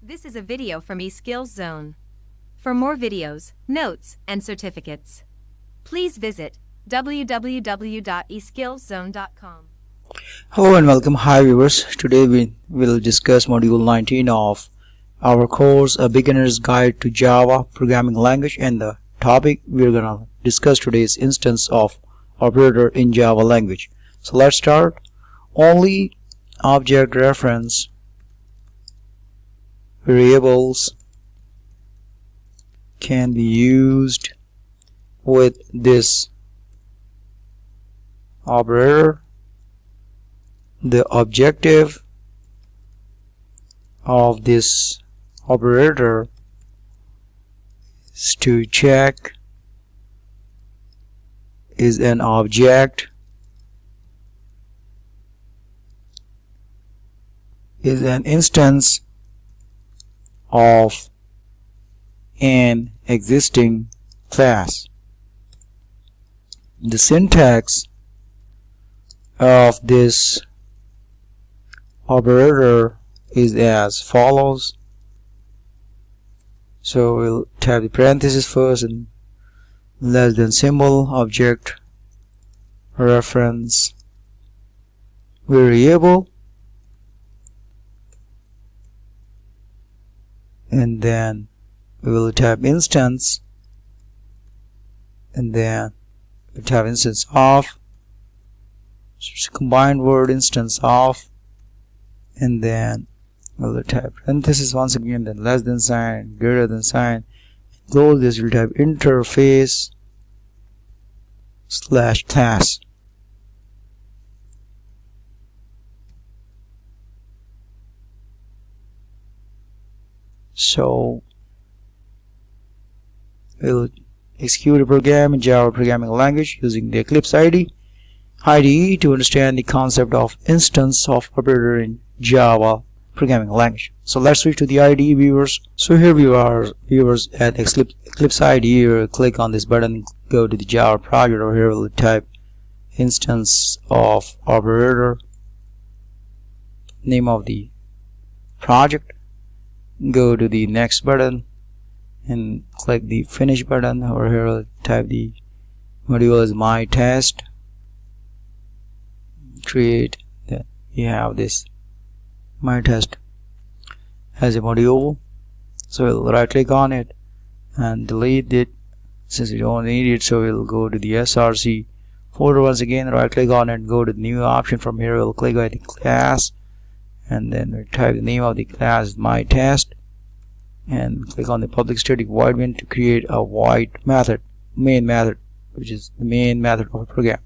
This is a video from eSkills Zone. For more videos, notes, and certificates, please visit www.eskillszone.com. Hello and welcome. Hi viewers. Today we will discuss module 19 of our course, A Beginner's Guide to Java Programming Language, and the topic we're gonna discuss today is instance of operator in Java language. So let's start. Only object reference variables can be used with this operator. The objective of this operator is to check is an object is an instance of an existing class. The syntax of this operator is as follows. So we'll type the parenthesis first and less than symbol, object reference variable, and then we will type instance, and then we type instance of, so it's a combined word, instance of, and then we'll type parenthesis once again, then less than sign, greater than sign, close this, we'll type interface / class. So we'll execute a program in Java programming language using the Eclipse IDE to understand the concept of instance of operator in Java programming language. So let's switch to the IDE, viewers. So here we are, viewers, at Eclipse IDE. Here, click on this button, go to the Java project. Over here we'll type instance of operator, name of the project, go to the next button and click the finish button. Over here we'll type the module as my test, create that you have this my test as a module. So we'll right click on it and delete it since we don't need it. So we'll go to the src folder once again, right click on it, go to the new option. From here we'll click on the class and then we type the name of the class my test and click on the public static void main to create a void method, main method, which is the main method of a program.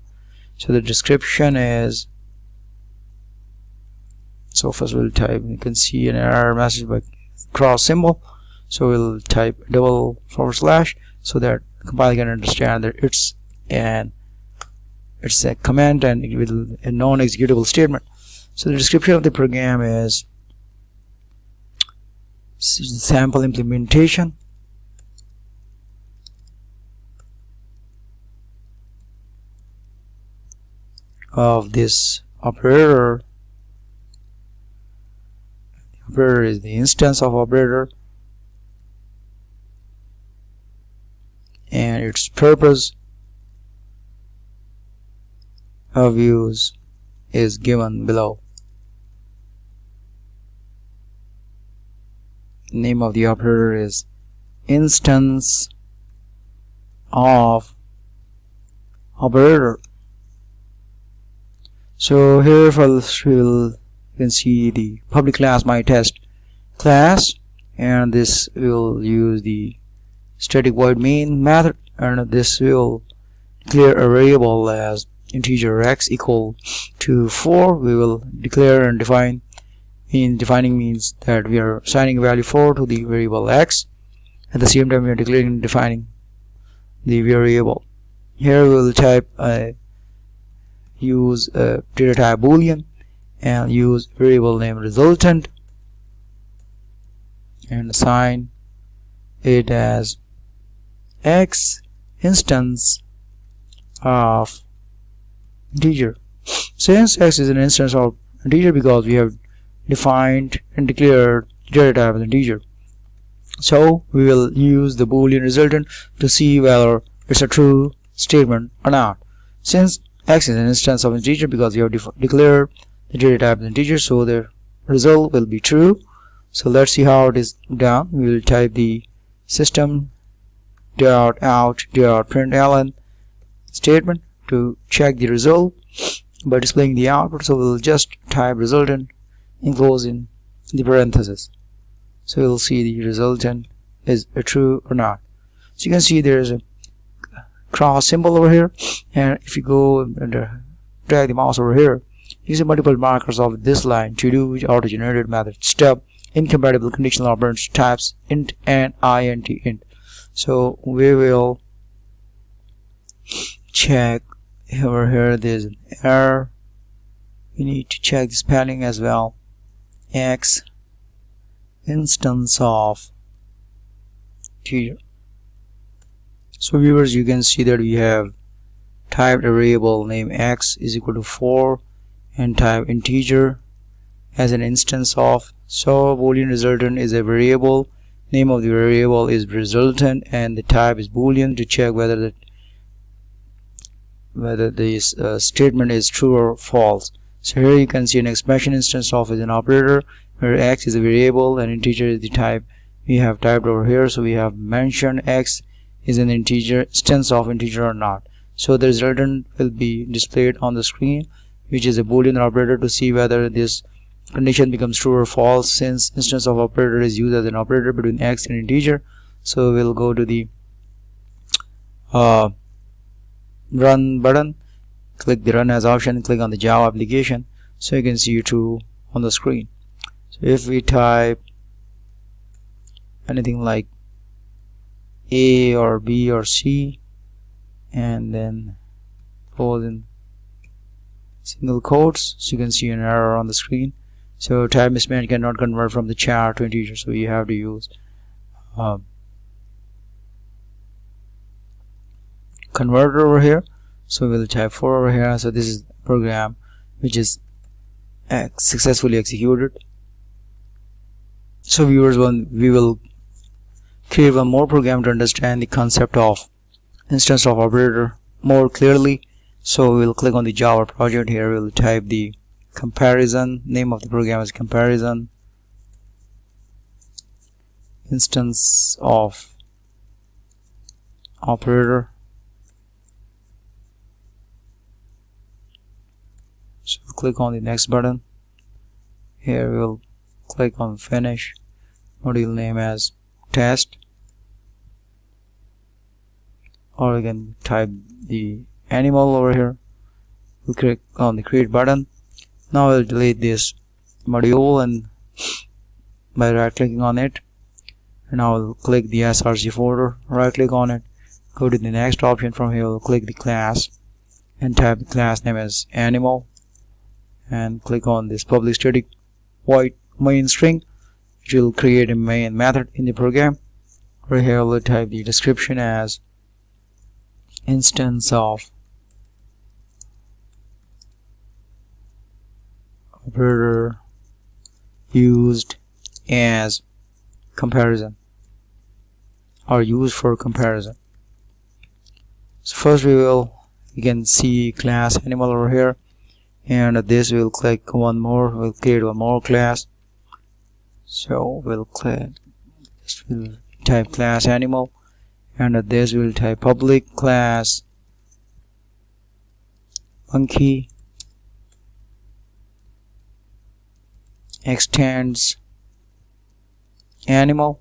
So the description is, so first we'll type, you can see an error message by cross symbol, so we'll type // so that the compiler can understand that it's a command and with a non-executable statement. So the description of the program is sample implementation of this operator. The operator is the instance of operator, and its purpose of use is given below. The name of the operator is instance of operator. So here first you can see the public class my test class, and this will use the static void main method, and this will declare a variable as integer x equal to 4. We will declare and define. Defining means that we are assigning value 4 to the variable x. At the same time we are declaring and defining the variable. Here we will type use data type boolean and use variable name resultant and assign it as x instance of integer. Since x is an instance of integer, because we have defined and declared data type as integer. So we will use the boolean resultant to see whether it's a true statement or not. Since x is an instance of integer, because we have declared the data type as integer, so the result will be true. So let's see how it is done. We will type the system.out.println statement to check the result by displaying the output. So we'll just type resultant enclosing the parenthesis. So we'll see the resultant is true or not. So you can see there is a cross symbol over here, and if you go and drag the mouse over here, you see multiple markers of this line: to do, auto-generated method, step, incompatible conditional operands, types, int and int int. So we will check over here. There's an error. We need to check the spelling as well. X instance of integer. So viewers, you can see that we have typed a variable name x is equal to 4 and type integer as an instance of. So boolean resultant is a variable, name of the variable is resultant, and the type is boolean to check whether this statement is true or false. So here you can see an expression instance of is an operator where x is a variable and integer is the type we have typed over here. So we have mentioned x is an integer, instance of integer or not. So the resultant will be displayed on the screen, which is a boolean operator to see whether this condition becomes true or false. Since instance of operator is used as an operator between x and integer, so we'll go to the run button, click the run as option, click on the Java application, so you can see true on the screen. So if we type anything like A or B or C and then close in single quotes, so you can see an error on the screen. So type mismatch cannot convert from the char to integer, so you have to use converter over here. So we'll type 4 over here. So this is the program which is successfully executed. So viewers, we will create one more program to understand the concept of instance of operator more clearly. So we'll click on the Java project. Here we'll type the comparison, name of the program is comparison instance of operator. So we'll click on the next button. Here we'll click on finish, module name as test, or you can type the animal over here. We'll click on the create button. Now we'll delete this module and by right clicking on it, and now we'll click the src folder, right click on it, go to the next option. From here we'll click the class and type the class name as animal, and click on this public static void main string, which will create a main method in the program. Right here we'll type the description as instance of operator used as comparison or used for comparison. So first we can see class animal over here, and this we'll click one more, we'll create one more class. So we'll type class animal, and this we'll type public class monkey extends animal,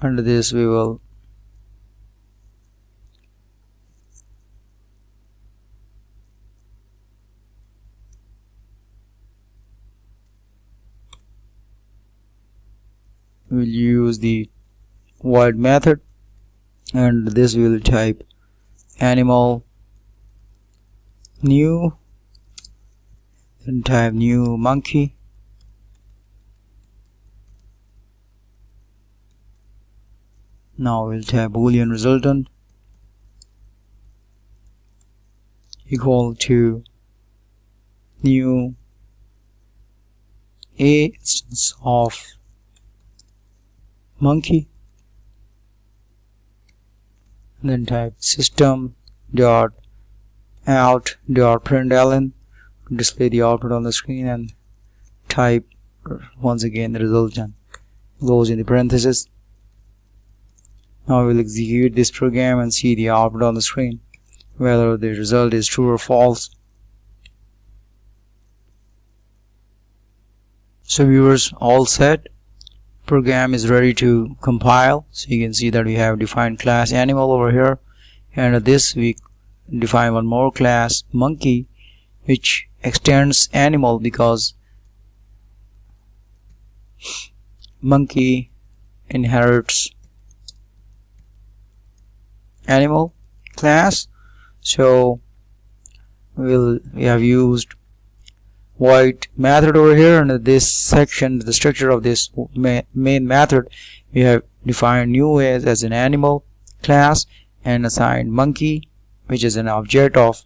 under this we will use the void method, and this we will type animal new, then type new monkey, now we'll type boolean resultant, equal to new A instance of monkey, and then type system dot out dot println to display the output on the screen, and type once again the result and close in the parenthesis. Now we'll execute this program and see the output on the screen, whether the result is true or false. So viewers, all set. Program is ready to compile. So you can see that we have defined class animal over here, and under this we define one more class monkey, which extends animal because monkey inherits animal class. So we have used void method over here. Under this section, the structure of this main method, we have defined new as an animal class and assigned monkey, which is an object of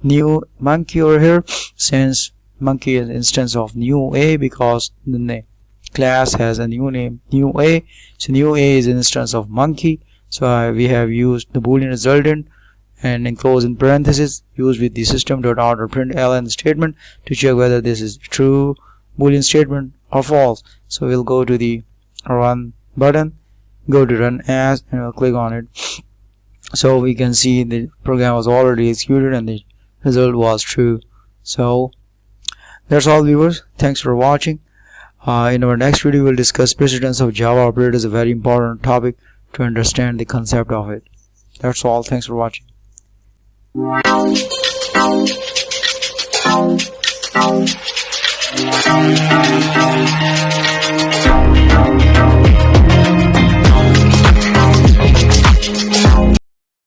new monkey over here, since monkey is an instance of new A because the class has a new name new A. So new A is an instance of monkey. So we have used the boolean resultant and enclose in parentheses used with the system.out.println statement to check whether this is true boolean statement or false. So we'll go to the run button, go to run as, and we'll click on it. So we can see the program was already executed and the result was true. So that's all viewers, thanks for watching. In our next video we'll discuss precedence of Java operators, a very important topic to understand the concept of it. That's all, thanks for watching.